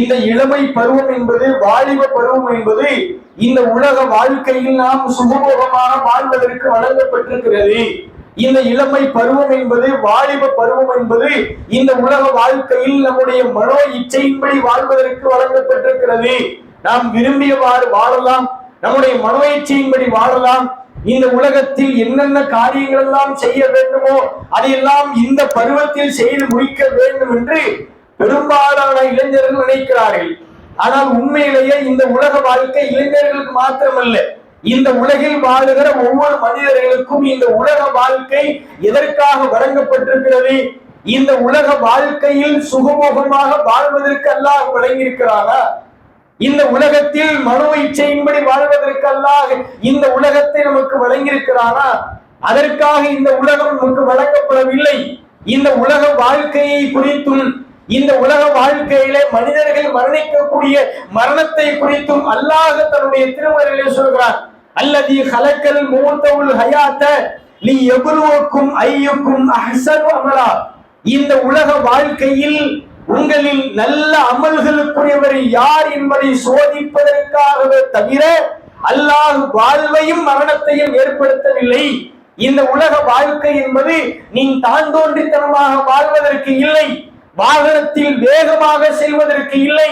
இந்த இளமை பருவம் என்பது, வாலிப பருவம் என்பது இந்த உலக வாழ்க்கையில் நாம் சுகபோகமாக வாழ்வதற்கு வழங்கப்பட்டிருக்கிறது. இந்த இளமை பருவம் என்பது, வாலிப பருவம் என்பது இந்த உலக வாழ்க்கையில் நம்முடைய மனோ இச்சையின்படி வாழ்வதற்கு வழங்கப்பட்டிருக்கிறது. நாம் விரும்பியவாறு வாழலாம், நம்முடைய மனோ இச்சையின்படி வாழலாம். இந்த உலகத்தில் என்னென்ன காரியங்கள் எல்லாம் செய்ய வேண்டுமோ அதையெல்லாம் இந்த பருவத்தில் செய்து முடிக்க வேண்டும் என்று பெரும்பாலான இளைஞர்கள் நினைக்கிறார்கள். ஆனால் உண்மையிலேயே இந்த உலக வாழ்க்கை இளைஞர்களுக்கு மாத்திரமல்ல, இந்த உலகில் வாழுகிற ஒவ்வொரு மனிதர்களுக்கும் இந்த உலக வாழ்க்கை எதற்காக வழங்கப்பட்டிருக்கிறது? இந்த உலக வாழ்க்கையில் சுகமோகமாக வாழ்வதற்கு அல்லாஹ் வழங்கியிருக்கிறாரா? இந்த உலகத்தில் மனோ இச்சையின்படி வாழ்வதற்கு அல்லாஹ் இந்த உலகத்தை நமக்கு வழங்கியிருக்கிறாரா? அதற்காக இந்த உலகம் நமக்கு வழங்கப்படவில்லை. இந்த உலக வாழ்க்கையை குறித்தும், இந்த உலக வாழ்க்கையிலே மனிதர்கள் மரணிக்கக்கூடிய மரணத்தை குறித்தும் அல்லாஹ் தன்னுடைய திருமறையிலே சொல்கிறார். அல்லதி ஹலக்கல் மௌத்தல் ஹயாத்த லியப்லுவக்கும் அய்யுக்கும் அஹ்ஸனு அமலா. இந்த உலக வாழ்க்கையில் உங்களில் நல்ல அமல்களுக்குரியவர் யார் என்பதை சோதிப்பதற்காகவே தவிர அல்லாஹ் வாழ்வையும் மரணத்தையும் ஏற்படுத்தவில்லை. இந்த உலக வாழ்க்கை என்பது நீ தாந்தோன்றித்தனமாக வாழ்வதற்கு இல்லை, வாகனத்தில் வேகமாக செல்வதற்கு இல்லை,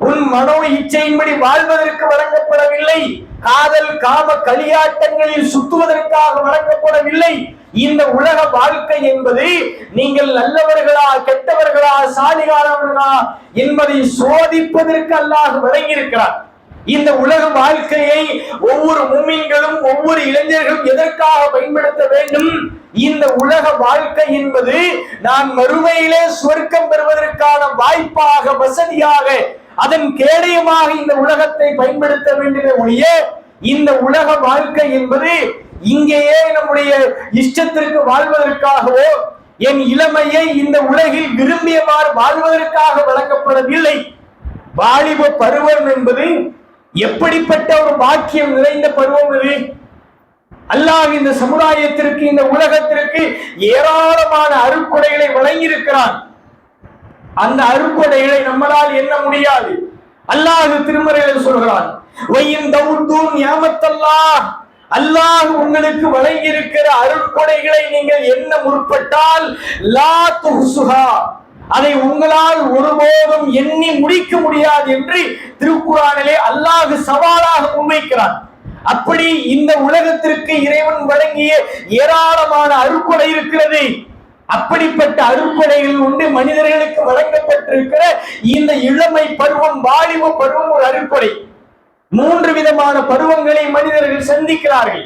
உன் மனோ இச்சையின்படி வாழ்வதற்கு வழங்கப்படவில்லை, காதல் காம களியாட்டங்களில் சுத்துவதற்காக வழங்கப்படவில்லை. இந்த உலக வாழ்க்கை என்பது நீங்கள் நல்லவர்களா கெட்டவர்களா சாலிகானவர்களா என்பதை சோதிப்பதற்கு அல்லாஹ் வழங்கியிருக்கிறார். இந்த உலக வாழ்க்கையை ஒவ்வொரு முஃமின்களும் ஒவ்வொரு இளைஞர்களும் எதற்காக பயன்படுத்த வேண்டும்? இந்த உலக வாழ்க்கை என்பது நான் மறுமையிலே சொர்க்கம் பெறுவதற்கான வாய்ப்பாக, வசதியாக, அதன் கேடயமாக இந்த உலகத்தை பயன்படுத்த வேண்டிய ஒழிய இந்த உலக வாழ்க்கை என்பது இங்கேயே நம்முடைய இஷ்டத்திற்கு வாழ்வதற்காகவோ, என் இளமையை இந்த உலகில் விரும்பியவாறு வாழ்வதற்காக வழங்கப்படவில்லை. வாலிப பருவம் என்பது எப்படிப்பட்ட ஒரு பாக்கியம் நிறைந்த பருவம் இது! அல்லாஹ் இந்த சமுதாயத்திற்கு, இந்த உலகத்திற்கு ஏராளமான அருட்கொடைகளை வழங்கியிருக்கிறான். அந்த அருட்கொடைகளை நம்மளால் எண்ண முடியாது. அல்லாஹ் திருமறையில் சொல்கிறான், வையின் தௌதும் நியாமத்தல்லாஹ், அல்லாஹ் உங்களுக்கு வழங்கியிருக்கிற அருட்கொடைகளை நீங்கள் எண்ண முற்பட்டால் லா துஹ்சுஹா, அதை உங்களால் ஒருபோதும் எண்ணி முடிக்க முடியாது என்று திருக்குர்ஆனிலே அல்லாஹ் சவாலாக முன்வைக்கிறான். அப்படி இந்த உலகத்திற்கு இறைவன் வழங்கிய ஏராளமான அருட்கொடை இருக்கிறது. அப்படிப்பட்ட அருட்கொடைகள் உண்டு மனிதர்களுக்கு வழங்கப்பட்டிருக்கிற இந்த இளமை பருவம், வாலிப பருவம் ஒரு அருட்கொடை. 3 விதமான பருவங்களை மனிதர்கள் சந்திக்கிறார்கள்.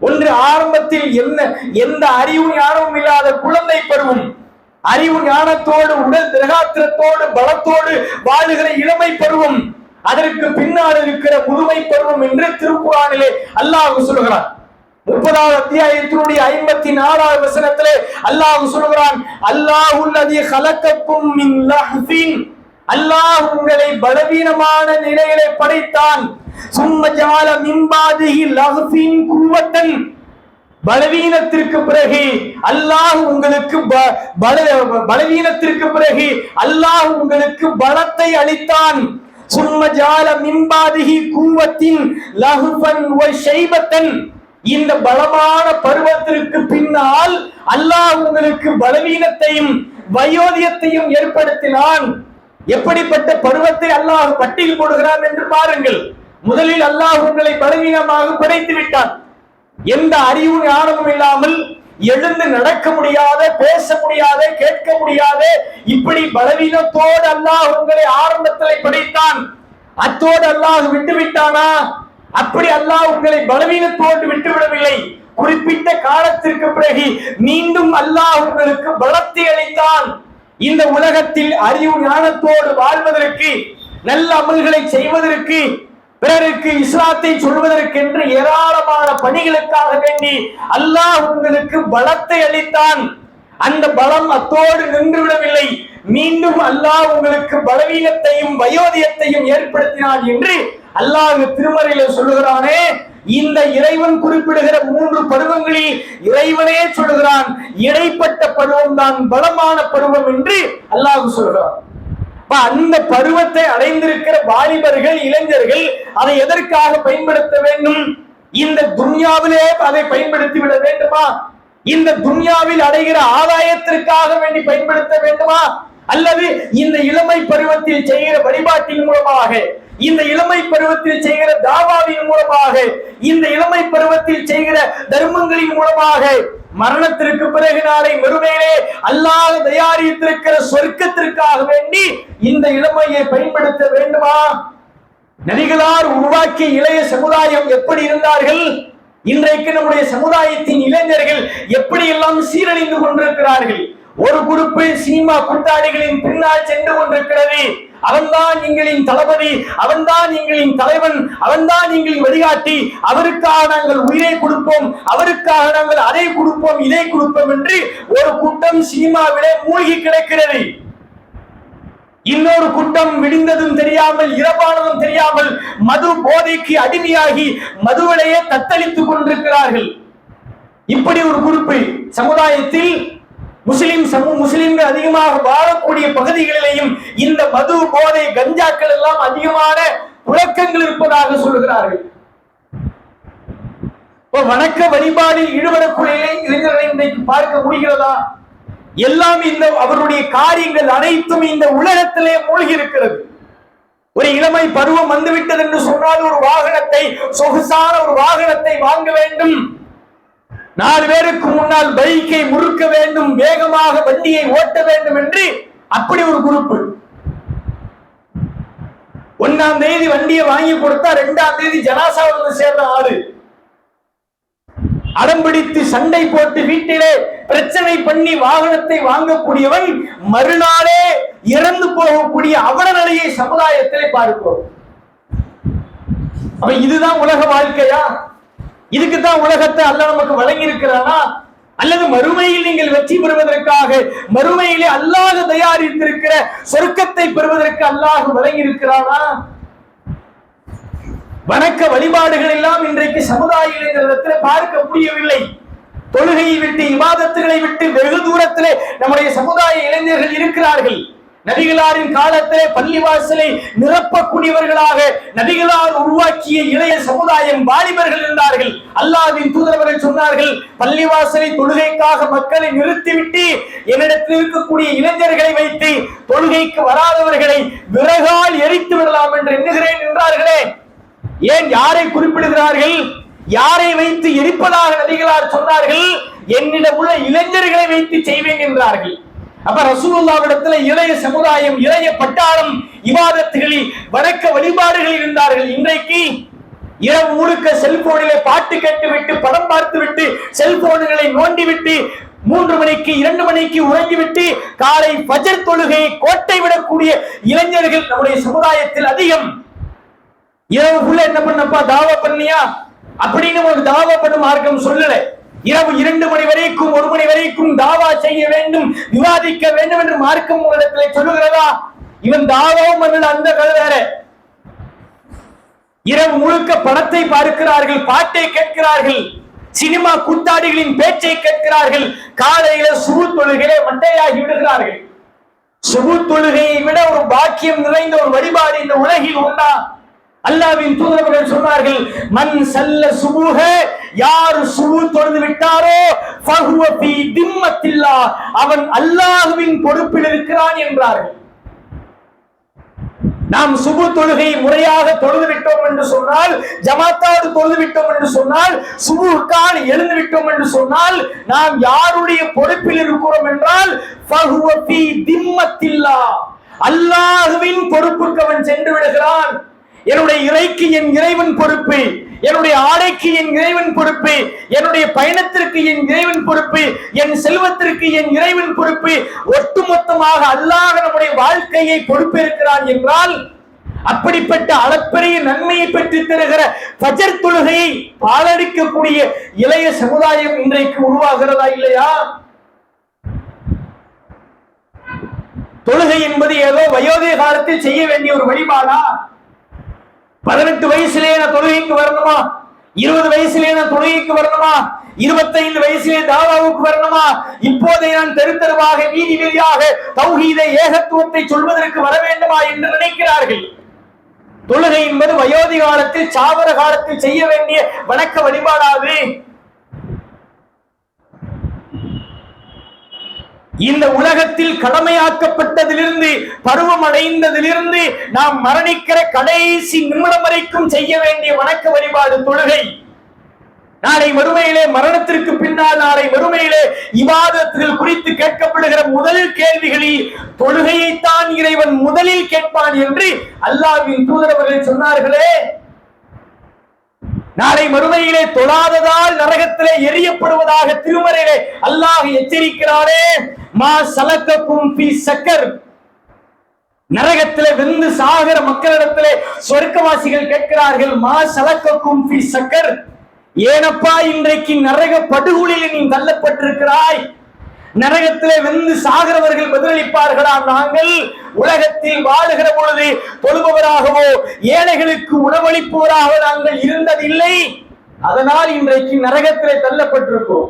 ஒன்று, ஆரம்பத்தில் எந்த அறிவு ஞானமும் இல்லாத குழந்தை பருவம், அறிவு ஞானத்தோடு உடல் திரகாத்திரத்தோடு பலத்தோடு வாழுகிற இளமை பருவம். அதற்கு பின்னால் இருக்கிற முதுமை பருவம் என்று திருக்குர்ஆனிலே அல்லாஹ் சொல்கிறான். 30வது அத்தியாயத்தினுடைய 54வது வசனத்திலே அல்லாஹ் சொல்கிறான், அல்லாஹுல்லதி ஹலக்கக்கும் மின் லஹ்ஃபின், அல்லாஹ் உங்களை பலவீனமான நிலையிலே படைத்தான். சும்ம ஜஅல மின் பாதிஹி லஹ்ஃபின் குவத்தன், பலவீனத்திற்கு பிறகு அல்லாஹ் உங்களுக்கு பலவீனத்திற்கு பிறகு அல்லாஹ் உங்களுக்கு பலத்தை அளித்தான். சும்ம ஜஅல மின் பாதிஹி குவத்தின் லஹ்ஃபன் வ ஷைபத்தன், இந்த பலமான பருவத்திற்கு பின்னால் அல்லாஹ் உங்களுக்கு பலவீனத்தையும் வயோதியத்தையும் ஏற்படுத்தினான். எப்படிப்பட்ட பருவத்தை அல்லாஹ் பட்டியல் போடுகிறான் என்று பாருங்கள். முதலில் அல்லாஹ் உங்களை பலவீனமாக படைத்து விட்டான். எந்த அறிவு ஞானமும் இல்லாமல், எழுந்து நடக்க முடியாத, பேச முடியாத, கேட்க முடியாத, இப்படி பலவீனத்தோடு அல்லாஹ் உங்களை ஆரம்பத்தில் படைத்தான். அத்தோடு அல்லாஹ் விட்டு விட்டானா? அப்படி அல்லாஹ் உங்களை பலவீனத்தோடு விட்டுவிடவில்லை. குறிப்பிட்ட காலத்திற்கு பிறகு மீண்டும் அல்லாஹ் உங்களுக்கு பலத்தை அளித்தான். இந்த உலகத்தில் அறிவு ஞானத்தோடு வாழ்வதற்கு, நல்ல அமல்களை செய்வதற்கு, பிறருக்கு இஸ்லாத்தை சொல்வதற்கென்று ஏராளமான பணிகளுக்காக வேண்டி அல்லாஹ் உங்களுக்கு பலத்தை அளித்தான். அந்த பலம் அத்தோடு நின்றுவிடவில்லை, மீண்டும் அல்லாஹ் உங்களுக்கு பலவீனத்தையும் வயோதியத்தையும் ஏற்படுத்தினான் என்று அல்லாஹ் திருமறையில சொல்லுகிறானே. இந்த இறைவன் குறிப்பிடுகிற 3 பருவங்களில் இறைவனே சொல்லுகிறான், இடைப்பட்ட பருவம் தான் பலமான பருவம் என்று அல்லாஹ் சொல்கிறான். அந்த பருவத்தை அடைந்திருக்கிற வாலிபர்கள், இளைஞர்கள் அதை எதற்காக பயன்படுத்த வேண்டும்? இந்த துன்யாவிலே அதை பயன்படுத்தி விட வேண்டுமா? இந்த துன்யாவில் அடைகிற ஆதாயத்திற்காக வேண்டி பயன்படுத்த வேண்டுமா? அல்லது இந்த இளமை பருவத்தில் செய்கிற வழிபாட்டின் மூலமாக, இந்த இளமை பருவத்தில் செய்கிற தாவாவின் மூலமாக, இந்த இளமை பருவத்தில் செய்கிற தர்மங்களின் மூலமாக மரணத்திற்கு பிறகு நாளை மறுமையிலே அல்லாஹ் தயாரித்திருக்கிற சொர்க்கத்திற்காக வேண்டி இந்த இளமையை பயன்படுத்த வேண்டுமா? நபிகளார் உருவாக்கிய இளைய சமுதாயம் எப்படி இருந்தார்கள்? இன்றைக்கு நம்முடைய சமுதாயத்தின் இளைஞர்கள் எப்படி எல்லாம் சீரழிந்து கொண்டிருக்கிறார்கள். ஒரு குரூப்பு சினிமா கூட்டாளிகளின் பின்னால் சென்று கொண்டிருக்கிறது. அவன்தான் எங்களின் தளபதி, அவன்தான் எங்களின் தலைவன், அவன்தான் எங்களின் வழிகாட்டி, அவருக்காக நாங்கள் உயிரை கொடுப்போம், அவருக்காக நாங்கள் அதை கொடுப்போம், இதை கொடுப்போம் என்று ஒரு கூட்டம் சினிமாவிலே மூழ்கி கிடக்கிறது. இன்னொரு கூட்டம் விடிந்ததும் தெரியாமல், இரவானதும் தெரியாமல் மது போதைக்கு அடிமையாகி மதுவிலேயே தத்தளித்துக் கொண்டிருக்கிறார்கள். இப்படி ஒரு குறிப்பு சமுதாயத்தில் முஸ்லிம்கள் அதிகமாக வாழக்கூடிய பகுதிகளிலேயும் இந்த மது போதை கஞ்சாக்கள் எல்லாம் அதிகமான புழக்கங்கள் இருப்பதாக சொல்கிறார்கள். வணக்க வழிபாடில் ஈடுபடக்கூடிய இளைஞர்களை இன்றைக்கு பார்க்க முடிகிறதா? எல்லாம் இந்த அவருடைய காரியங்கள் அனைத்தும் இந்த உலகத்திலே மூழ்கி இருக்கிறது. ஒரு இளமை பருவம் வந்துவிட்டது என்று சொன்னால் ஒரு வாகனத்தை, சொகுசான ஒரு வாகனத்தை வாங்க வேண்டும், 4 பேருக்கு முன்னால் பைக்கை முறுக்க வேண்டும், வேகமாக வண்டியை ஓட்ட வேண்டும் என்று அப்படி ஒரு குரூப். 1ஆம் தேதி வண்டியை வாங்கி கொடுத்தா 2ஆம் தேதி ஜனாசா வந்து சேர்ற ஆளு, அடம்பிடித்து சண்டை போட்டு வீட்டிலே பிரச்சனை பண்ணி வாகனத்தை வாங்கக்கூடியவன் மறுநாளே இறந்து போகக்கூடிய அவல நிலையை சமுதாயத்திலே பார்க்கிறோம். இதுதான் உலக வாழ்க்கையா? இதுக்குதான் உலகத்தை அல்லாஹ் நமக்கு வழங்கி இருக்கிறானா? அல்லது மறுமையில் நீங்கள் வெற்றி பெறுவதற்காக, மறுமையிலே அல்லாஹ் தயாரித்திருக்கிற சொர்க்கத்தை பெறுவதற்கு அல்லாஹ் வழங்கி இருக்கிறானா? வணக்க வழிபாடுகள் எல்லாம் இன்றைக்கு சமுதாய இளைஞர்களிடத்தில் பார்க்க முடியவில்லை. தொழுகையை விட்டு, இபாதத்துகளை விட்டு வெகு தூரத்திலே நம்முடைய சமுதாய இளைஞர்கள் இருக்கிறார்கள். நபிகளாரின் காலத்திலே பள்ளிவாசலை நிரப்பக்கூடியவர்களாக நபிகளார் உருவாக்கிய இளைய சமுதாயம் வாலிபர்கள் இருந்தார்கள். அல்லாஹ்வின் தூதரவர்கள் சொன்னார்கள், பள்ளிவாசலை தொழுகைக்காக மக்களை நிறுத்திவிட்டு என்னிடத்தில் இருக்கக்கூடிய இளைஞர்களை வைத்து தொழுகைக்கு வராதவர்களை விறகால் எரித்து விடலாம் என்று எண்ணுகிறேன் என்றார்களே. ஏன் யாரை குறிப்பிடுகிறார்கள்? யாரை வைத்து எரிப்பதாக நபிகளார் சொன்னார்கள்? என்னிடம் உள்ள இளைஞர்களை வைத்து செய்வேன் என்றார்கள். அப்ப ரசூலுல்லாஹ்விடத்துல இளைய சமுதாயம், இளைய பட்டாளம் இபாதத்துகளில் வணக்க வழிபாடுகளில் இருந்தார்கள். இன்றைக்கு இரவு முழுக்க செல்போனிலே பாட்டு கேட்டுவிட்டு, படம் பார்த்துவிட்டு, செல்போன்களை நோண்டிவிட்டு 3 மணிக்கு 2 மணிக்கு உறங்கிவிட்டு காலை ஃபஜர் தொழுகையை கோட்டை விடக்கூடிய இளைஞர்கள் நம்முடைய சமுதாயத்தில் அதிகம். இரவுக்குள்ள என்ன பண்ணப்பா, தாவா பண்ணியா அப்படின்னு ஒரு தாவா பண்ணும் மார்க்கம் சொல்லல. இரவு 2 மணி வரைக்கும் 1 மணி வரைக்கும் தாவா செய்ய வேண்டும், விவாதிக்க வேண்டும் என்று மார்க்கம் உங்களிடத்தில் சொல்லுகிறதா? இவன் தாவாவும் அல்லது அந்த கதை வேற. இரவு முழுக்க படத்தை பார்க்கிறார்கள், பாட்டை கேட்கிறார்கள், சினிமா கூத்தாடிகளின் பேச்சை கேட்கிறார்கள். காலையில சுபு தொழுகையிலே மண்டையாகி விடுகிறார்கள். சுபு தொழுகையை விட ஒரு பாக்கியம் நிறைந்த ஒரு வழிபாடு இந்த உலகில் உண்டா? அல்லாஹ்வின் தூதர்கள் சொன்னார்கள், மன் சல்ல சுபூஹ, யார் சுபு தொழுது விட்டாரோ ஃபஹுவ ஃபீ திம்மத்தில்லாஹ், அவன் அல்லாஹ்வின் பொறுப்பில் இருக்கிறான் என்றார்கள். நாம் சுபு தொழுகை முறையாக தொழுது விட்டோம் என்று சொன்னால், ஜமாத்தோடு தொழுது விட்டோம் என்று சொன்னால், சுபுக்கான எழுந்து விட்டோம் என்று சொன்னால், நாம் யாருடைய பொறுப்பில் இருக்கிறோம் என்றால் ஃபஹுவ ஃபீ திம்மத்தில்லாஹ், அல்லாஹ்வின் பொறுப்புக்கு அவன் சென்று விடுகிறான். என்னுடைய இறைக்கு என் இறைவன் பொறுப்பு, என்னுடைய ஆடைக்கு என் இறைவன் பொறுப்பு, என்னுடைய பயணத்திற்கு என் இறைவன் பொறுப்பு, என் செல்வத்திற்கு என் இறைவன் பொறுப்பு, ஒட்டுமொத்தமாக அல்லாஹ் நம்முடைய வாழ்க்கையை பொறுப்பேற்கிறான் என்றால், அப்படிப்பட்ட அளப்பரிய நன்மையை பெற்று தருகிற ஃபஜர் தொழுகையை பாலடிக்கக்கூடிய இளைய சமுதாயம் இன்றைக்கு உருவாகிறதா இல்லையா? தொழுகை என்பது ஏதோ வயோதிக காலத்தில் செய்ய வேண்டிய ஒரு வழிபாடா? 18 வயசுலேயே நான் தொழுகைக்கு வரணுமா? 20 வயசுலேயே நான் தொழுகைக்கு வரணுமா? 25 வயசிலே தாவாவுக்கு வரணுமா? இப்போதே நான் தெரு தெருவாக வீதி வீதியாக தௌஹீதை ஏகத்துவத்தை சொல்வதற்கு வர வேண்டுமா என்று நினைக்கிறார்கள். தொழுகை என்பது வயோதி காலத்தில் சாவர காலத்தில் செய்ய வேண்டிய வணக்க வழிபாடாது. இந்த உலகத்தில் கடமையாக்கப்பட்டதிலிருந்து பருவம் அடைந்ததிலிருந்து நாம் மரணிக்கிற கடைசி நிமிடம் வரைக்கும் செய்ய வேண்டிய வணக்க வழிபாடு தொழுகை. நாளை மறுமையிலே, மரணத்திற்கு பின்னால் நாளை மறுமையிலே இபாதத்துகள் குறித்து கேட்கப்படுகிற முதல் கேள்விகளில் தொழுகையைத்தான் இறைவன் முதலில் கேட்பான் என்று அல்லாஹ்வின் தூதர் அவர்கள் சொன்னார்களே. நாளை மறுமையிலே தொழாததால் நரகத்திலே எரியப்படுவதாக திருமறையிலே அல்லாஹ் எச்சரிக்கிறாரே. மா சலக்கக்கும் ஃபீ ஸக்கர். நரகத்திலே வெந்து சாகிற மக்களிடத்திலே சொர்க்கவாசிகள் கேட்கிறார்கள், மா சலக்கக்கும் ஃபீ ஸக்கர், ஏனப்பா இன்றைக்கு நரக படுகொலில் நீ தள்ளப்பட்டிருக்கிறாய்? நரகத்திலே வெந்து சாகிறவர்கள் பதிலளிப்பார்களா, நாங்கள் உலகத்தில் வாழுகிற பொழுது தொழுபவராகவோ ஏழைகளுக்கு உணவளிப்பவராக நாங்கள் இருந்ததில்லை, அதனால் இன்றைக்கு நரகத்திலே தள்ளப்பட்டிருக்கிறோம்.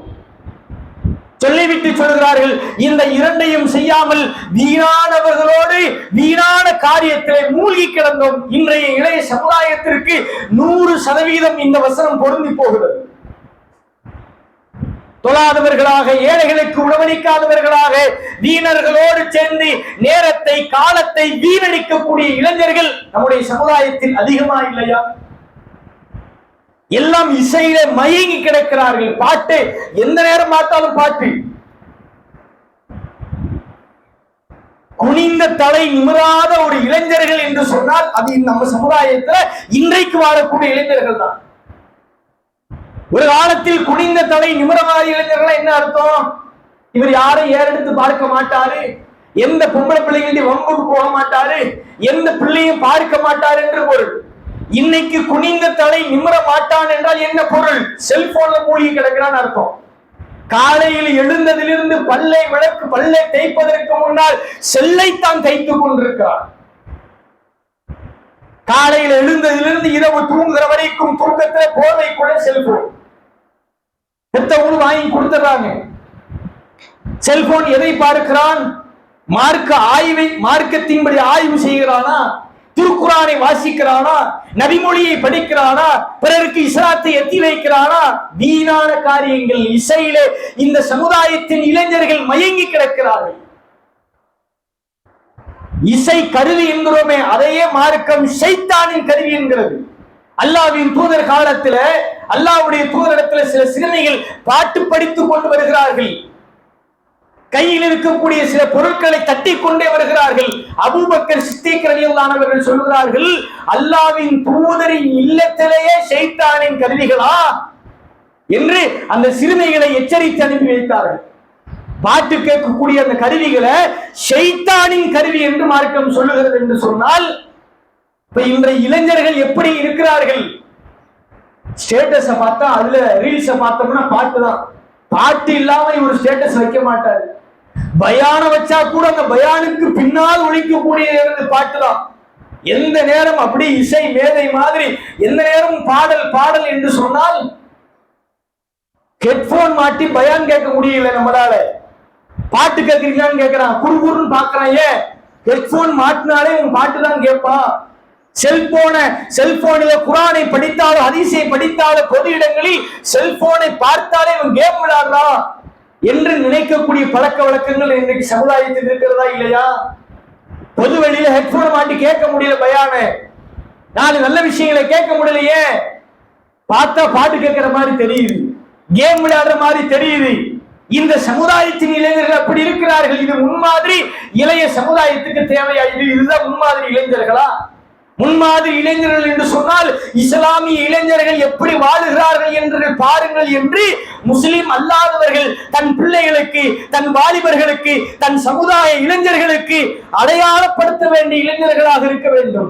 சொல்லிவிட்டு சொல்கிறார்கள், இந்த இரண்டையும் செய்யாமல் வீணானவர்களோடு வீணான காரியத்திலே மூழ்கி கிடந்தோம். இன்றைய இளைய சமுதாயத்திற்கு 100% இந்த வசனம் பொருந்தி போகிறது. தொழாதவர்களாக, ஏழைகளுக்கு உணவளிக்காதவர்களாக, வீணர்களோடு சேர்ந்து நேரத்தை காலத்தை வீணடிக்கக்கூடிய இளைஞர்கள் நம்முடைய சமுதாயத்தில் அதிகமா இல்லையா? எல்லாம் இசையில மயங்கி கிடக்கிறார்கள். பாட்டு, எந்த நேரம் பார்த்தாலும் பாட்டு. குனிந்த தலை நிமிராத ஒரு இளைஞர்கள் என்று சொன்னால் அது நம்ம சமுதாயத்தில் இன்றைக்கு வாழக்கூடிய இளைஞர்கள் தான். ஒரு காலத்தில் குனிந்த தலை நிமிரமாத இளைஞர்கள் என்ன அர்த்தம்? இவர் யாரும் ஏறெடுத்து பார்க்க மாட்டாரு, எந்த பொம்பளை பிள்ளைகளுடைய வம்புக்கு போக மாட்டாரு, எந்த பிள்ளையும் பார்க்க மாட்டார் என்று பொருள். இன்னைக்கு குனிந்த தலை நிமிர மாட்டான் என்றால் என்ன பொருள்? செல்போன்ல மூழ்கி கிடக்கிறான் அர்த்தம். காலையில் எழுந்ததிலிருந்து பல்லை தேய்ப்பதற்கு முன்னால் செல்லைத்தான் தைத்துக் கொண்டிருக்கிறான். காலையில் எழுந்ததிலிருந்து இரவு தூங்குகிற வரைக்கும் தூக்கத்துல போர்வைக்குள்ள செல்போன் பெத்தவங்க வாங்கி கொடுத்துறாங்க. செல்போன் எதை பார்க்கிறான்? மார்க்கத்தின்படி ஆய்வு செய்கிறானா? திருக்குரானை வாசிக்கிறானா? நபிமொழியை படிக்கிறானா? பிறருக்கு இஸ்லாத்தை எத்தி வைக்கிறானா? வீணான காரியங்கள் இசையிலே இந்த சமுதாயத்தின் இளைஞர்கள் மயங்கி கிடக்கிறார்கள். இசை கருவி என்கிறோமே, அதையே மார்க்கம் ஷைத்தானின் கருவி என்கிறது. அல்லாஹ்வின் தூதர் காலத்துல அல்லாஹ்வுடைய தூதரிடத்துல சில சிறுமிகள் பாட்டு படித்துக் கொண்டு வருகிறார்கள். கையில் இருக்கக்கூடிய சில பொருட்களை தட்டி கொண்டே வருகிறார்கள். அபூபக்கர் சித்திக் ரலியல்லாஹு அன்ஹு சொல்கிறார்கள், அல்லாஹ்வின் தூதரின் இல்லத்திலேயே ஷைத்தானின் கருவிகளா என்று அந்த சிறுமிகளை எச்சரித்து அனுப்பி வைத்தார்கள். பாட்டு கேட்கக்கூடிய அந்த கருவிகளை ஷைத்தானின் கருவி என்று மார்க்கம் சொல்லுகிறது என்று சொன்னால், இப்ப இன்றைய இளைஞர்கள் எப்படி இருக்கிறார்கள்? ஸ்டேட்டஸ பார்த்தா, அதுல ரீல்ஸ பார்த்தோம்னா பாட்டு தான். பாட்டு இல்லாம ஒரு ஸ்டேட்டஸ் வைக்க மாட்டாரு. பயான வச்சா கூட அந்த பயானுக்கு பின்னால் ஒழிக்கக்கூடிய பாட்டு தான். எந்த நேரம் அப்படி இசை மேதை மாதிரி எந்த நேரம் பாடல் என்று சொன்னால், ஹெட்போன் மாட்டி பயான் கேட்க முடியல நம்மளால. பாட்டு கேட்கறீங்களான்னு கேட்கிறான், குறுகுறுன்னு பாக்குறான். ஏன்? ஹெட்போன் மாட்டினாலே உன் பாட்டு தான் கேட்பான். செல்போனில குரானை படித்தாலும் ஹதீஸை படித்தாலும் பொது இடங்களில் செல்போனை பார்த்தாலே இவன் கேம் விளையாடுறான் என்று நினைக்கக்கூடிய பழக்க வழக்கங்கள் இன்றைக்கு சமுதாயத்தில் இருக்கிறதா இல்லையா? பொது வெளியில ஹெட்போன் மாட்டி கேட்க முடியல பயான, 4 நல்ல விஷயங்களை கேட்க முடியலையே. பார்த்தா பாட்டு கேட்கிற மாதிரி தெரியுது, கேம் விளையாடுற மாதிரி தெரியுது. இந்த சமுதாயத்தின் இளைஞர்கள் அப்படி இருக்கிறார்கள். இது முன்மாதிரி இளைய சமுதாயத்துக்கு தேவையா? இதுதான் முன்மாதிரி இளைஞர்களா? முன்மாதிரி இளைஞர்கள் என்று சொன்னால் இஸ்லாமிய இளைஞர்கள் எப்படி வாழுகிறார்கள் என்று பாருங்கள் என்று முஸ்லிம் அல்லாதவர்கள் தன் பிள்ளைகளுக்கு, தன் வாலிபர்களுக்கு, தன் சமுதாய இளைஞர்களுக்கு அடையாளப்படுத்த வேண்டிய இளைஞர்களாக இருக்க வேண்டும்.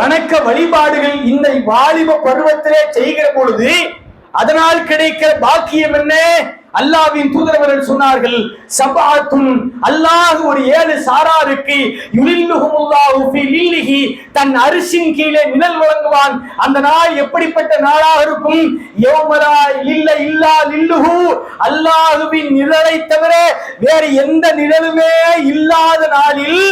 வணக்க வழிபாடுகள் இந்த வாலிப பருவத்திலே செய்கிற பொழுது அதனால் கிடைக்கிற பாக்கியம் என்ன? அல்லாஹ்வின் தூதரவர்கள் சொன்னார்கள், சபஅத்துன், அல்லாஹ் ஒரு 7 சாராருக்கு யுலில்லுஹுமுல்லாஹு ஃபீ லில்லிஹி, தன் அரிசின் கீழே நிழல் வழங்குவான். அந்த நாள் எப்படிப்பட்ட நாளாக இருக்கும்? யௌமலா இல்ல இல்லா லில்லுஹு, அல்லாஹ்வின் நிழலை தவிர வேறு எந்த நிழலுமே இல்லாத நாளில்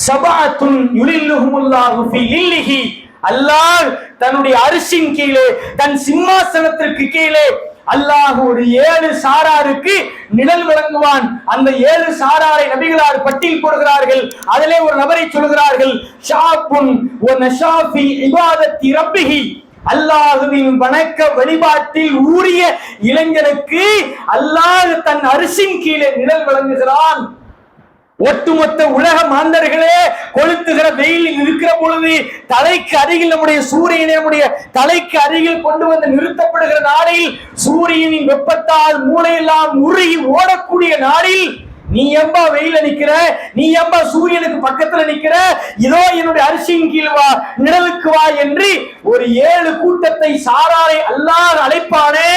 சபஅத்துன் யுலில்லுஹுமுல்லாஹு ஃபீ லில்லிஹி, அல்லாஹ் தன்னுடைய அரிசின் கீழே, தன் சிம்மாசனத்திற்கு கீழே அல்லாஹ் ஒரு 7 சாராருக்கு நிழல் வழங்குவான். அந்த 7 சாராரை நபிகளார் பட்டியல் போடுகிறார்கள். அதிலே ஒரு நபரை சொல்கிறார்கள், ஷாபுன் வ நஷாஃபி இபாதத்தி ரப்பிஹி, அல்லாஹ்வின் வணக்க வழிபாட்டில் ஊறிய இளைஞனுக்கு அல்லாஹ் தன் அரிசின் கீழே நிழல் வழங்குகிறான். ஒட்டுமொத்த உலக மாந்தர்களே கொளுத்துகிற வெயிலில் இருக்கிற பொழுது தலைக்கு அருகில் நம்முடைய சூரியனை நம்முடைய தலைக்கு அருகில் கொண்டு வந்து நிறுத்தப்படுகிற நாளில், சூரியனின் வெப்பத்தால் மூளையெல்லாம் உருகி ஓடக்கூடிய நாளில், நீ எம்பா வெயில நிக்கிற, நீ எம்பா சூரியனுக்கு பக்கத்துல நிக்கிற, இதோ என்னுடைய அரிசியின் கீழ் வா, நிழலுக்கு வா என்று ஒரு 7 கூட்டத்தை சாராரை அல்லாஹ் அழைப்பானே.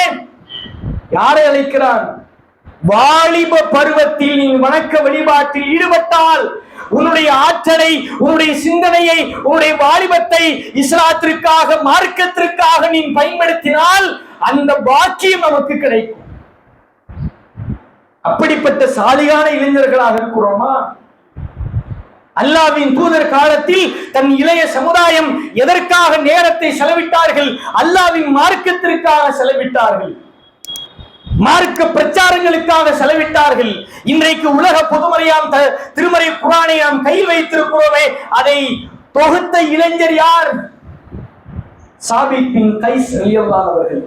யாரை அழைக்கிறான்? வாலிப பருவத்தில் நீ வணக்க வழிபாட்டில் ஈடுபட்டால், உன்னுடைய ஆற்றலை, உன்னுடைய சிந்தனையை, உன்னுடைய வாலிபத்தை இஸ்லாத்திற்காக, மார்க்கத்திற்காக நீ பயன்படுத்தினால் அந்த பாக்கியம் நமக்கு கிடைக்கும். அப்படிப்பட்ட சாலியான இளைஞர்களாக இருக்கிறோமா? அல்லாஹ்வின் தூதர் காலத்தில் தன் இளைய சமுதாயம் எதற்காக நேரத்தை செலவிட்டார்கள்? அல்லாஹ்வின் மார்க்கத்திற்காக செலவிட்டார்கள், மார்க்க பிரச்சாரங்களுக்காக செலவிட்டார்கள். இன்றைக்கு உலக பொதுமறையாம் திருமறை குர்ஆனை நாம் கையில் வைத்திருக்கிறோமே, அதை தொகுத்த இளைஞர் யார்? சாபித் பின் கைஸ் ரலியல்லாஹு அவர்கள்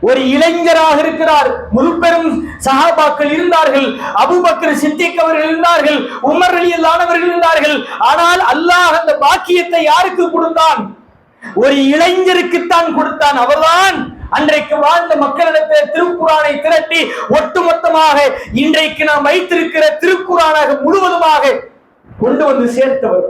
ஒரு இளைஞராக இருக்கிறார். முழுப்பெரும் சஹாபாக்கள் இருந்தார்கள், அபூபக்கர் சித்திக் அவர்கள் இருந்தார்கள், உமர் ரலியல்லாஹு அவர்கள் இருந்தார்கள். ஆனால் அல்லாஹ் அந்த பாக்கியத்தை யாருக்கு கொடுத்தான்? ஒரு இளைஞருக்குத்தான் கொடுத்தான். அவர்தான் அன்றைக்கு வாழ்ந்த மக்களிடத்தில் திருக்குர்ஆனை திரட்டி ஒட்டுமொத்தமாக இன்றைக்கு நாம் வைத்திருக்கிற திருக்குர்ஆனாக முழுவதுமாக கொண்டு வந்து சேர்த்தவர்.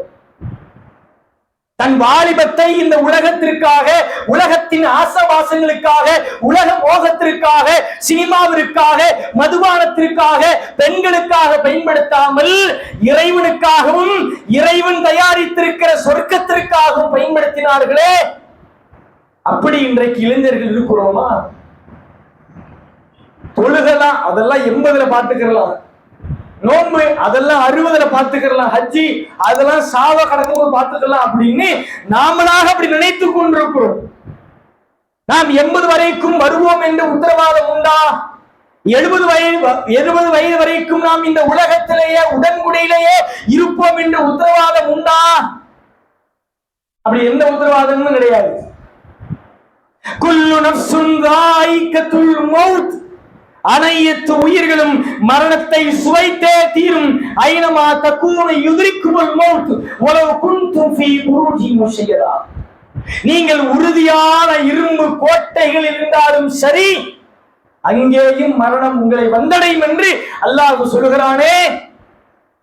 தன் வாலிபத்தை இந்த உலகத்திற்காக, உலகத்தின் ஆசவாசங்களுக்காக, உலக மோகத்திற்காக, சினிமாவிற்காக, மதுபானத்திற்காக, பெண்களுக்காக பயன்படுத்தாமல் இறைவனுக்காகவும், இறைவன் தயாரித்திருக்கிற சொர்க்கத்திற்காகவும் பயன்படுத்தினார்களே. அப்படி இன்றைக்கு இளைஞர்கள் இருக்கிறோமா? தொழுகலாம் அதெல்லாம் 80ல பார்த்துக்கலாம், நோன்பு அதெல்லாம் 60ல பார்த்துக்கலாம், ஹஜ்ஜி அதெல்லாம் சாவ கடக்கும்போது பார்த்துக்கலாம் அப்படின்னு நாமளாக அப்படி நினைத்துக் கொண்டிருக்கிறோம். நாம் 80 வரைக்கும் வருவோம் என்ற உத்தரவாதம் உண்டா? 70 வயது வரைக்கும் நாம் இந்த உலகத்திலேயே உடன்குடையிலேயே இருப்போம் என்ற உத்தரவாதம் உண்டா? அப்படி எந்த உத்தரவாதமும் கிடையாது. குல்லு நஃப்ஸுன் ஸாயிகத்துல் மௌத், அனைத்து உயிர்களும் மரணத்தை சுவைத்தே தீரும். ஐனமா தகூன யுத்ரிக்குல் மௌத் வலவ் குன்தும் ஃபீ புரூஜின் முஷய்யதா, நீங்கள் உறுதியான இரும்பு கோட்டைகளில் இருந்தாலும் சரி, அங்கேயும் மரணம் உங்களை வந்தடையும் என்று அல்லாஹ் சொல்கிறானே.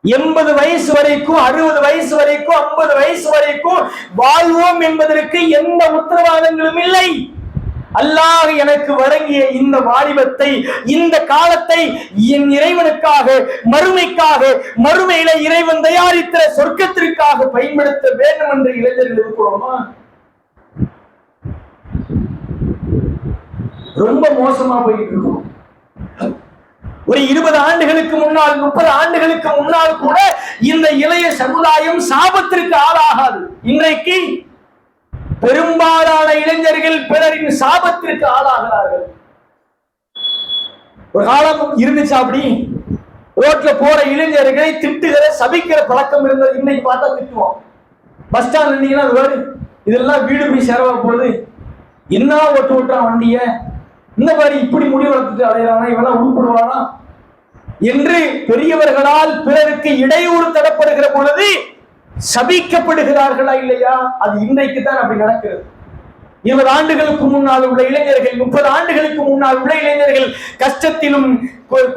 80 வயசு வரைக்கும், 60 வயசு வரைக்கும், 50 வயசு வரைக்கும் வாழ்வோம் என்பதற்கு எந்த உத்தரவாதங்களும் இல்லை. அல்லாஹ் எனக்கு வழங்கிய இந்த வாலிபத்தை, இந்த காலத்தை என் இறைவனுக்காக, மறுமைக்காக, மறுமையில இறைவன் தயாரித்த சொர்க்கத்திற்காக பயன்படுத்த வேண்டும் என்று இளைஞர்கள் இருக்கிறோமா? ரொம்ப மோசமா போயிட்டு இருக்கோம். ஒரு 20 ஆண்டுகளுக்கு முன்னால், 30 ஆண்டுகளுக்கு முன்னால் கூட இந்த இளைய சமுதாயம் சாபத்திற்கு ஆளாகாது. இன்றைக்கு பெரும்பாலான இளைஞர்கள் பிறரின் சாபத்திற்கு ஆளாகிறார்கள். ஒரு காலம் இருந்துச்சு, அப்படி ரோட்ல போற இளைஞர்களை திட்டுகிற, சபிக்கிற பழக்கம் இருந்தது. இன்னைக்கு பார்த்தா திட்டுவோம். பஸ் ஸ்டாண்ட் இருந்தீங்கன்னா இதெல்லாம் வீடு போய் சேரவா போகுது, என்ன ஓட்டு ஓட்டுறான் வண்டிய, இந்த மாதிரி இப்படி முடி வளர்த்துட்டு அடையிறானா, இவெல்லாம் உருப்படுவானா என்று பெரியவர்களால் பிறருக்கு இடையூறு தரப்படுகிற பொழுது சபிக்கப்படுகிறார்களா இல்லையா? அது இன்றைக்கு தான் அப்படி நடக்கிறது. 20 ஆண்டுகளுக்கு முன்னால் உள்ள இளைஞர்கள், 30 ஆண்டுகளுக்கு முன்னால் உள்ள இளைஞர்கள் கஷ்டத்திலும்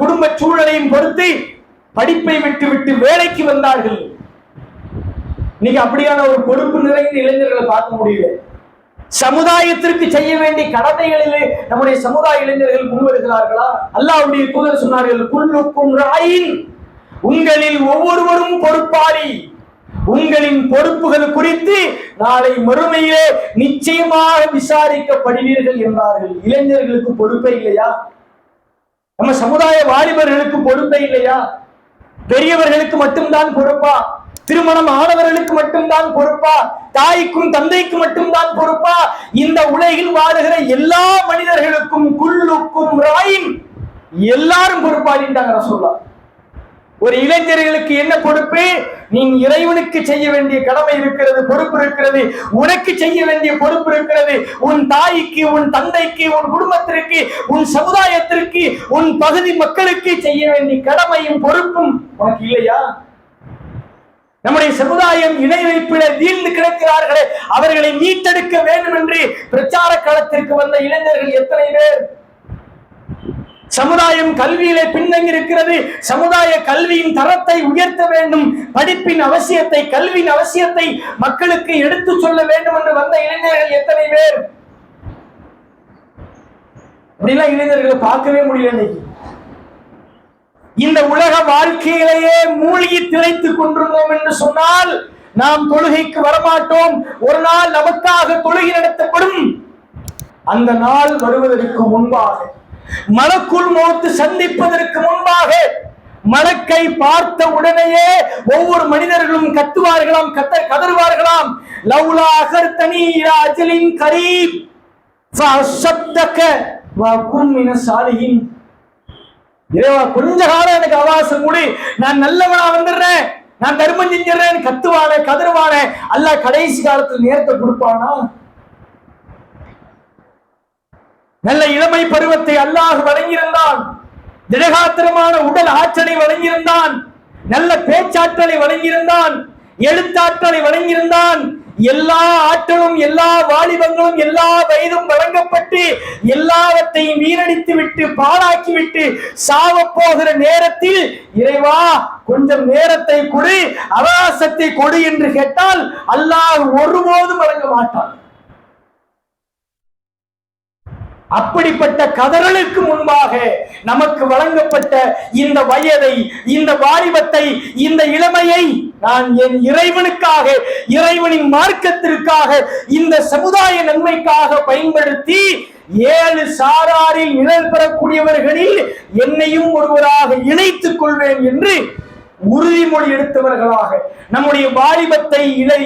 குடும்ப சூழலையும் பொறுத்து படிப்பை விட்டு வேலைக்கு வந்தார்கள். இன்னைக்கு அப்படியான ஒரு பொறுப்பு நிறைந்த இளைஞர்களை பார்க்க முடியல. சமுதாயத்திற்கு செய்ய வேண்டிய கடமைகளிலே நம்முடைய சமுதாய இளைஞர்கள் முன்வருகிறார்களா? அல்லாஹ்வுடைய தூதர் சொன்னார்கள், குல்லுக்கும் ராயின், உங்களில் ஒவ்வொருவரும் பொறுப்பாளி. உங்களின் பொறுப்புகள் குறித்து நாளை மறுமையிலே நிச்சயமாக விசாரிக்கப்படுவீர்கள் என்றார்கள். இளைஞர்களுக்கு பொறுப்பே இல்லையா? நம்ம சமுதாய வாலிபர்களுக்கு பொறுப்பே இல்லையா? பெரியவர்களுக்கு மட்டும்தான் பொறுப்பா? திருமணம் ஆனவர்களுக்கு மட்டும்தான் பொறுப்பா? தாய்க்கும் தந்தைக்கு மட்டும்தான் பொறுப்பா? இந்த உலகில் வாழுகிற எல்லா மனிதர்களுக்கும் குல்லுக்கும் ராயின், எல்லாரும் பொறுப்பாளின்றாங்க ரசூலுல்லாஹ். ஒரு இளைஞர்களுக்கு என்ன பொறுப்பு? நீ இறைவனுக்கு செய்ய வேண்டிய கடமை இருக்கிறது, பொறுப்பு இருக்கிறது. உனக்கு செய்ய வேண்டிய பொறுப்பு இருக்கிறது. உன் தாய்க்கு, உன் தந்தைக்கு, உன் குடும்பத்திற்கு, உன் சமுதாயத்திற்கு, உன் பகுதி மக்களுக்கு செய்ய வேண்டிய கடமையும் பொறுப்பும் உனக்கு இல்லையா? நம்முடைய சமுதாயம் இணை வைப்பிட வீழ்ந்து கிடக்கிறார்களே, அவர்களை மீட்டெடுக்க வேண்டும் என்று பிரச்சார களத்திற்கு வந்த இளைஞர்கள் எத்தனை பேர்? சமுதாயம் கல்வியிலே பின்தங்கி இருக்கிறது. சமுதாய கல்வியின் தரத்தை உயர்த்த வேண்டும், படிப்பின் அவசியத்தை, கல்வியின் அவசியத்தை மக்களுக்கு எடுத்து சொல்ல வேண்டும் என்று வந்த இளைஞர்கள் எத்தனை பேர்? அப்படிலாம் இளைஞர்களை பார்க்கவே முடியல. இன்னைக்கு இந்த உலக வாழ்க்கையிலேயே மூழ்கி திளைத்துக் கொண்டிருந்தோம் என்று சொன்னால் நாம் தொழுகைக்கு வரமாட்டோம். ஒரு நாள் நமக்காக தொழுகை நடத்தப்படும். அந்த நாள் வருவதற்கு முன்பாக, மலக்குள் மௌத் சந்திப்பதற்கு முன்பாக, மலக்கை பார்த்த உடனேயே ஒவ்வொரு மனிதர்களும் கத்துவார்களாம், கதறுவார்களாம், லவ்லா அகர்தனி இலா அஜலின் கரீப் ஃபஅஸத்தக வ குன் மின சாலிஹின். இறைவா, கொஞ்ச காலம் எனக்கு அவகாசம் கொடு, நான் நல்லவனா வந்துடுறேன், நான் தர்மம் செஞ்சிடறேன், கத்துவானே கதறுவானே. அல்லாஹ் கடைசி காலத்தில் நேரத்தை கொடுப்பானா? நல்ல இளமை பருவத்தை அல்லாஹ் வழங்கியிருந்தான், திடகாத்திரமான உடல் ஆற்றலை வழங்கியிருந்தான், நல்ல பேச்சாற்றலை வழங்கியிருந்தான், எழுத்தாற்றலை வழங்கியிருந்தான். எல்லா ஆற்றலும், எல்லா வாலிபங்களும், எல்லா வயதும் வழங்கப்பட்டு எல்லாவற்றையும் வீணடித்து விட்டு, பாழாக்கி விட்டு சாவ போகிற நேரத்தில் இறைவா கொஞ்சம் நேரத்தை கொடு, அவகாசத்தை கொடு என்று கேட்டால் அல்லாஹ் ஒருபோதும் வழங்க மாட்டான். அப்படிப்பட்ட கதறலுக்கு முன்பாக நமக்கு வழங்கப்பட்ட இந்த வயதை, இந்த வாலிபத்தை, இந்த இளமையை நான் என் இறைவனுக்காக, இறைவனின் மார்க்கத்திற்காக, இந்த சமுதாய நன்மைக்காக பயன்படுத்தி 7 சாராரில் நிழல் பெறக்கூடியவர்களில் என்னையும் ஒருவராக இணைத்துக் கொள்வேன் என்று உறுதிமொழி எடுத்தவர்களாக, நம்முடைய வாலிபத்தை,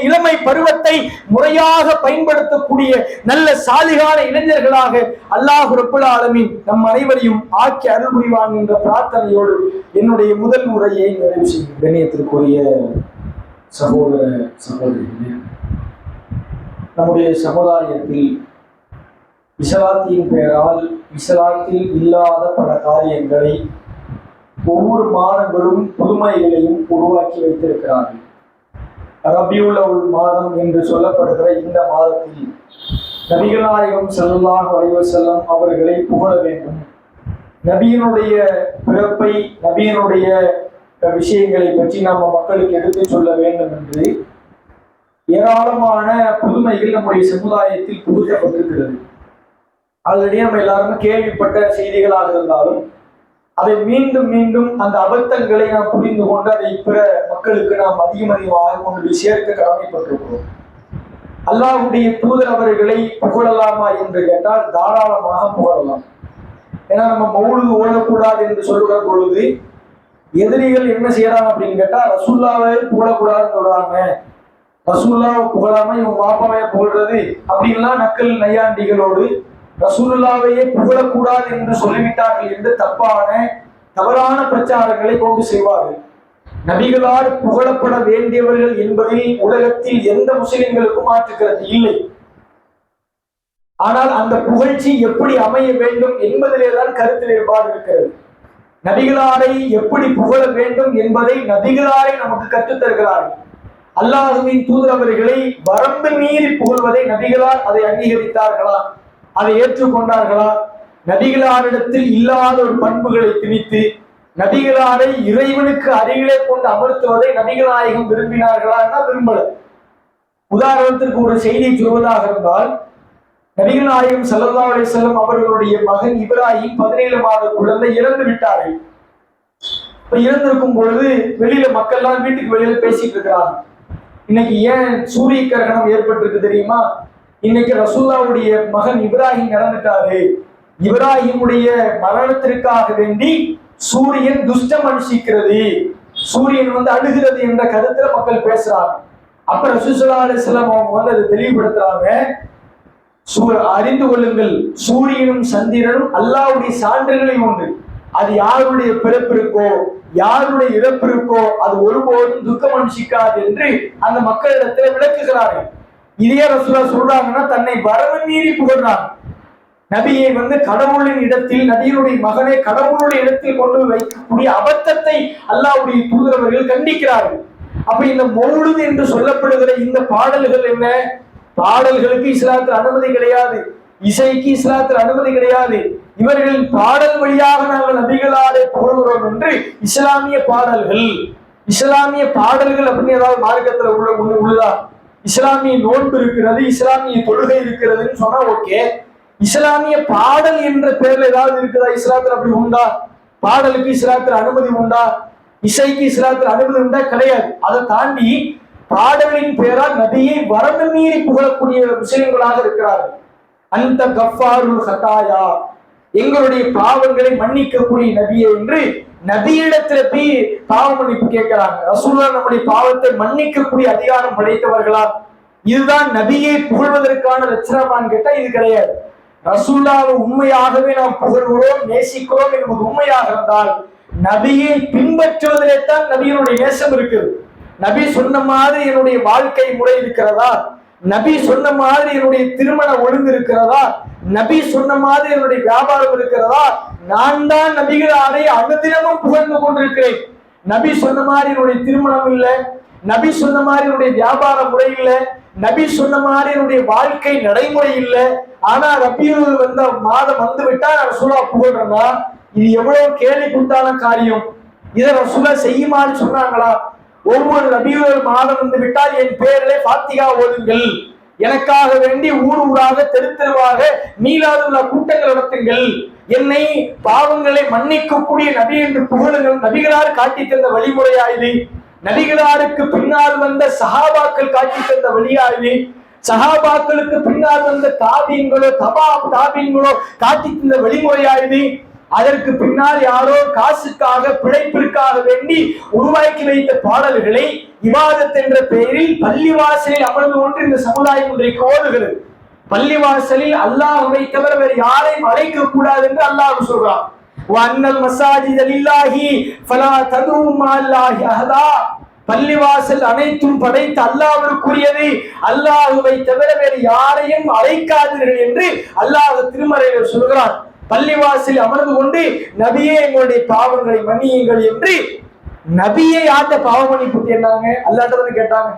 இளமை பருவத்தை முறையாக பயன்படுத்தக்கூடிய நல்ல சாலிகான இளைஞர்களாக அல்லாஹ் ரப்புல் ஆலமீன் நம் அனைவரையும் ஆக்கி அருள் புரிவான் என்ற பிரார்த்தனையோடு என்னுடைய முதல் உரையை நிறைவு செய்யும். கண்ணியத்திற்குரிய சகோதர சகோதரிகளே, நம்முடைய சமுதாயத்தில் இஸ்லாத்தின் பெயரால் இஸ்லாத்தில் இல்லாத பல காரியங்களை ஒவ்வொரு மாதங்களும் புதுமைகளையும் உருவாக்கி வைத்திருக்கிறார்கள். ரபியுல் அவ்வல் மாதம் என்று சொல்லப்படுகிற இந்த மாதத்தில் நபிகள் நாயகம் ஸல்லல்லாஹு அலைஹி வஸல்லம் அவர்களை புகழ வேண்டும், நபியினுடைய பிறப்பை, நபியினுடைய விஷயங்களை பற்றி நாம் மக்களுக்கு எடுத்து சொல்ல வேண்டும் என்று ஏராளமான புதுமைகள் நம்முடைய சமுதாயத்தில் புகுத்தப்பட்டிருக்கிறது. ஆல்ரெடி நம்ம எல்லாருமே கேள்விப்பட்ட செய்திகளாக இருந்தாலும் அதை மீண்டும் மீண்டும் அந்த அபத்தங்களை நாம் புரிந்து கொண்டு அதை பிற மக்களுக்கு நாம் அதிகமாக கொண்டு சேர்க்க கடமைப்பட்டிருக்கிறோம். அல்லாஹ்வுடைய தூதர் அவர்களை புகழலாமா என்று கேட்டால் தாராளமாக புகழலாம். ஏன்னா நம்ம மௌலிது ஓடக்கூடாது என்று சொல்லுகிற பொழுது எதிரிகள் என்ன செய்யறாங்க அப்படின்னு கேட்டா ரசூலுல்லாவை புகழக்கூடாதுன்னு சொல்றாங்க. ரசூலுல்லாவை புகழாம இவங்க மாப்பாவைய புகழ்றது அப்படின்லாம் நக்கல் நையாண்டிகளோடு ரசூலுல்லாவையே புகழக்கூடாது என்று சொல்லிவிட்டார்கள் என்று தவறான பிரச்சாரங்களை கொண்டு செய்வார்கள். நபிகளால் புகழப்பட வேண்டியவர்கள் என்பதில் உலகத்தில் எந்த முஸ்லிம்களுக்கும் மாற்றுக்கிறது இல்லை. ஆனால் அந்த புகழ்ச்சி எப்படி அமைய வேண்டும் என்பதிலேதான் கருத்து வேறுபாடு இருக்கிறது. நபிகளாரை எப்படி புகழ வேண்டும் என்பதை நபிகளாரை நமக்கு கற்றுத் தருகிறார்கள். அல்லாஹ்வின் தூதர் அவர்களை வரம்பு மீறி புகழ்வதை நபிகளார் அதை அங்கீகரித்தார்களா, அதை ஏற்றுக்கொண்டார்களா? நபிகளாரிடத்தில் இல்லாத ஒரு பண்புகளை திணித்து நபிகளாரை இறைவனுக்கு அருகிலே கொண்டு அமர்த்துவதை நபிகள் நாயகம் விரும்பினார்களா? விரும்பல. உதாரணத்திற்கு ஒரு செய்தியை சொல்வதாக இருந்தால், நபிகள் நாயகம் ஸல்லல்லாஹு அலைஹி வஸல்லம் அவர்களுடைய மகன் இப்ராஹிம் 17 மாத குழந்தை இறந்து விட்டார்கள். இப்ப இறந்திருக்கும் பொழுது வெளியில மக்கள் எல்லாம் வீட்டுக்கு வெளியில பேசிட்டு இருக்கிறாங்க. இன்னைக்கு ஏன் சூரிய கிரகணம் ஏற்பட்டிருக்கு தெரியுமா? இன்னைக்கு ரசூலுல்லாஹ்வுடைய மகன் இப்ராஹிம் இறந்துட்டாரு. இப்ராஹிமுடைய மரணத்திற்காக வேண்டி சூரியன் துஷ்டம் அனுஷ்டிக்கிறது, சூரியன் அழுகிறது என்ற கருத்துல மக்கள் பேசுறாங்க. அப்ப ரசூல் ஸல்லல்லாஹு அலைஹி வஸல்லம் அவங்க அதை தெளிவுபடுத்துறாங்க. அறிந்து கொள்ளுங்கள், சூரியனும் சந்திரனும் அல்லாஹ்வுடைய சான்றுகளை உண்டு. அது யாருடைய பிறப்பிற்கோ யாருடைய இறப்பிற்கோ அது ஒருபோதும் துக்கம் அனுஷ்டிக்காது என்று அந்த மக்களிடத்துல விளக்குகிறார்கள். இதே ரசூலுல்லாஹ் சொல்றாங்கன்னா தன்னை வரவு மீறி புகழ்றாங்க. நபியை கடவுளின் இடத்தில், நபியினுடைய மகனை கடவுளுடைய இடத்தில் கொண்டு வைக்கக்கூடிய அபத்தத்தை அல்லாஹ்வுடைய தூதரவர்கள் கண்டிக்கிறார்கள். அப்ப இந்த மௌலுது என்று சொல்லப்படுகிற இந்த பாடல்கள் என்ன? பாடல்களுக்கு இஸ்லாத்தில் அனுமதி கிடையாது, இசைக்கு இஸ்லாத்தில் அனுமதி கிடையாது. இவர்கள் பாடல் வழியாக நாங்கள் நபிகளாரை புகழ்கிறோம் என்று இஸ்லாமிய பாடல்கள் அப்படின்னு ஏதாவது மார்க்கத்துல உள்ளதா? இஸ்லாமிய நோன்பு இருக்கிறது, இஸ்லாமிய தொழுகை இருக்கிறதுன்னு சொன்னா ஓகே. இஸ்லாமிய பாடல் என்ற பெயர்ல ஏதாவது இருக்குதா இஸ்லாத்துல? அப்படி உண்டா? பாடலுக்கு இஸ்லாத்துல அனுமதி உண்டா? இசைக்கு இஸ்லாத்துல அனுமதி உண்டா? கிடையாது. அதை தாண்டி பாடலின் பெயரால் நபியை வரம்பு மீறி புகழக்கூடிய விஷயங்களாக இருக்கிறார்கள். அந்த கஃபாருல் ஹதாயா, எங்களுடைய பாவங்களை மன்னிக்கக்கூடிய நபியை என்று நபியிடத்துல போய் பாவ மன்னிப்பு கேட்கிறாங்க. ரசூலுல்லாஹ் நம்முடைய பாவத்தை மன்னிக்கக்கூடிய அதிகாரம் படைத்தவர்களா? இதுதான் நபியை புகழ்வதற்கான லட்சணமான்னு கேட்டா இது கிடையாது. ரசூலுல்லாஹ்வை உண்மையாகவே நாம் புகழ்கிறோம், நேசிக்கிறோம் என்பது உண்மையாக இருந்தால் நபியை பின்பற்றுவதிலே தான் நபியினுடைய நேசம் இருக்குது. நபி சொன்ன மாதிரி என்னுடைய வாழ்க்கை முறை இருக்கிறதா? நபி சொன்ன மாதிரி என்னுடைய திருமண ஒழுங்கு இருக்கிறதா? நபி சொன்ன மாதிரி என்னுடைய வியாபாரம் இருக்கிறதா? நான் தான் நபிகளாரை அனுதினமும் புகழ்ந்து கொண்டிருக்கிறேன். நபி சொன்ன மாதிரி என்னுடைய திருமணம் இல்லை, நபி சொன்ன மாதிரி என்னுடைய வியாபார முறை இல்லை, நபி சொன்ன மாதிரி என்னுடைய வாழ்க்கை நடைமுறை இல்லை. ஆனா ரபியுல் மாதம் விட்டா நான் ரசூலுல்லாஹ் புகழ்றேன்னா இது எவ்வளவு கேலி கூத்தான காரியம். இதை ரசூலுல்லாஹ் செய்யுமாறு சொன்னாங்களா? ஒவ்வொரு ரபியுல் மாதம் விட்டால் என் பேரிலே ஃபாத்திகா ஓதுங்கள், எனக்காக வேண்டி ஊர் ஊராக தெரு தெருவாக மீலாதுல்லா கூட்டங்கள் நடத்துங்கள், என்னை பாவங்களை மன்னிக்கக்கூடிய நபி என்று புகழுங்கள். நபிகளார் காட்டி தந்த வழிமுறையா இது? நபிகளாருக்கு பின்னால் வந்த சஹாபாக்கள் காட்டி தந்த வழியா இது? சஹாபாக்களுக்கு பின்னால் வந்த தாபீன்களோ தாபீன்களோ காட்டி தந்த வழிமுறையா இது? அதற்கு பின்னால் யாரோ காசுக்காக பிழைப்பிற்காக வேண்டி உருவாக்கி வைத்த பாடல்களை இபாதத் என்ற பெயரில் பள்ளிவாசலில் அமர்ந்து கொண்டு இந்த சமுதாயம் இன்றைக்கு ஓடுகிறது. பள்ளிவாசலில் அல்லாஹ்வை தவிர வேறு யாரையும் அழைக்க கூடாது என்று அல்லாஹ் சொல்றான். வன்னல் மஸாஜித லில்லாஹி ஃபலா ததுஉ மஅல்லாஹி அஹதா. பள்ளிவாசல் அனைத்தும் படைத்த அல்லாஹ்விற்குரியது, அல்லாஹ்வை தவிர வேறு யாரையும் அழைக்காதீர்கள் என்று அல்லாஹ் திருமறையில் சொல்கிறான். பள்ளிவாசல் அமர்ந்து கொண்டு நபியே எங்களுடைய பாவங்களை மன்னியுங்கள் என்று நபியை ஆட்ட பாவ மன்னிப்பு கேட்டாங்க, அல்லாஹ்ட்ட கேட்டாங்க.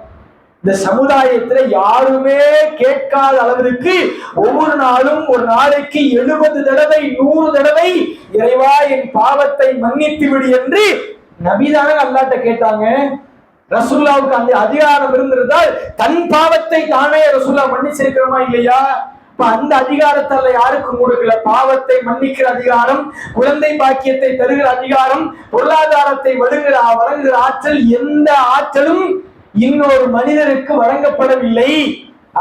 இந்த சமுதாயத்துல யாருமே கேட்காத அளவிற்கு ஒவ்வொரு நாளும் ஒரு நாளைக்கு 70 தடவை 100 தடவை இறைவா என் பாவத்தை மன்னித்து விடு என்று நபிதானே அல்லாஹ்ட்ட கேட்டாங்க. ரசூலுல்லாஹ்வுக்கு அந்த அதிகாரம் இருந்திருந்தால் தன் பாவத்தை தானே ரசூலுல்லாஹ் மன்னிச்சிருக்கிறோமா இல்லையா? அந்த அதிகாரத்தால யாருக்கும் கொடுக்கல. பாவத்தை மன்னிக்கிற அதிகாரம், குழந்தை பாக்கியத்தை தருகிற அதிகாரம், பொருளாதாரத்தை வழங்குகிற ஆற்றல், எந்த ஆற்றலும் இன்னொரு மனிதருக்கு வழங்கப்படவில்லை.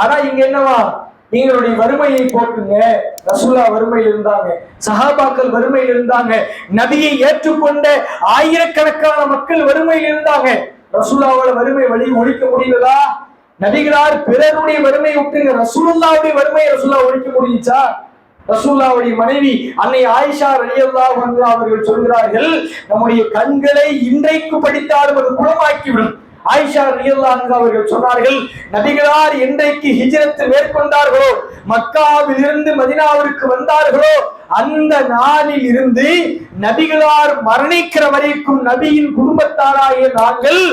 ஆனா இங்க என்னவா? எங்களுடைய வறுமையை போக்குங்க. ரசூலுல்லாஹ் வறுமையில் இருந்தாங்க, சஹாபாக்கள் வறுமையில் இருந்தாங்க, நபியை ஏற்றுக்கொண்ட ஆயிரக்கணக்கான மக்கள் வறுமையில் இருந்தாங்க. ரசூலுல்லாஹ்வால வறுமை ஒழிக்க முடியலதா? நபிகளார் பிறருடைய வறுமை விட்டுங்க, ரசூலுல்லாஹ்வுடைய வறுமையை ரசூலுல்லாஹ் ஒழிக்க முடியுச்சா? ரசூலுல்லாஹ்வுடைய மனைவி அன்னை ஆயிஷா ரலியல்லாஹு அன்ஹா அவர்கள் சொல்கிறார்கள், நம்முடைய கண்களை இன்றைக்கு படித்தாலும் அது குணமாக்கிவிடும். ஆயிஷா ரலியல்லாஹு அன்ஹா அவர்கள் சொன்னார்கள், நபிகளார் என்றைக்கு ஹிஜ்ரத் மேற்கொண்டார்களோ, மக்காவில் இருந்து மதீனாவிற்கு வந்தார்களோ, அந்த நாளில் இருந்து நபிகளார் மரணிக்கிற வரைக்கும் நபியின் குடும்பத்தாராகிய நாங்கள்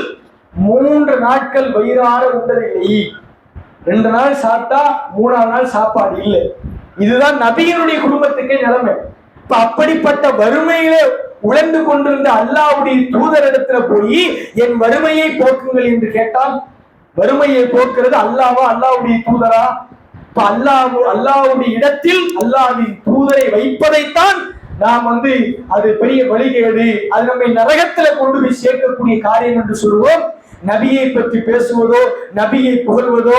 3 நாட்கள் வயிறார உண்டதில்லை. 2 நாள் சாப்பிட்டா 3ஆம் நாள் சாப்பாடு இல்லை. இதுதான் நபியினுடைய குடும்பத்துக்கே நிலைமை. இப்ப அப்படிப்பட்ட வறுமையில உழந்து கொண்டிருந்த அல்லாஹ்வுடைய தூதரிடத்துல போய் என் வறுமையை போக்குங்கள் என்று கேட்டால், வறுமையை போக்குறது அல்லாஹ்வா அல்லாஹ்வுடைய தூதரா? இப்ப அல்லாஹ்வுடைய இடத்தில் அல்லாஹ்வின் தூதரை வைப்பதைத்தான் நாம் அது பெரிய வழிகேடு, அது நம்மை நரகத்துல கொண்டு போய் சேர்க்கக்கூடிய காரியம் என்று சொல்லுவோம். நபியை பற்றி பேசுவதோ, நபியை புகழ்வதோ,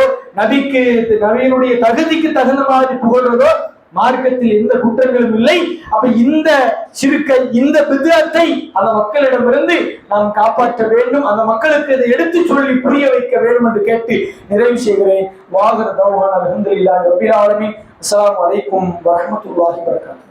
நபியினுடைய தகுதிக்கு தகுந்த மாதிரி புகழ்வதோ மார்க்கத்தில் எந்த குற்றங்களும் இல்லை. அப்ப இந்த சிறுக்கை, இந்த பித்அத்தை அந்த மக்களிடமிருந்து நாம் காப்பாற்ற வேண்டும், அந்த மக்களுக்கு இதை எடுத்து சொல்லி புரிய வைக்க வேண்டும் என்று கேட்டு நிறைவு செய்கிறேன். வாஹிர் தஅவானா அல்ஹம்துலில்லாஹி ரப்பில் ஆலமீன். அஸ்ஸலாமு அலைக்கும் வரஹ்மத்துல்லாஹி வபரகாத்துஹு.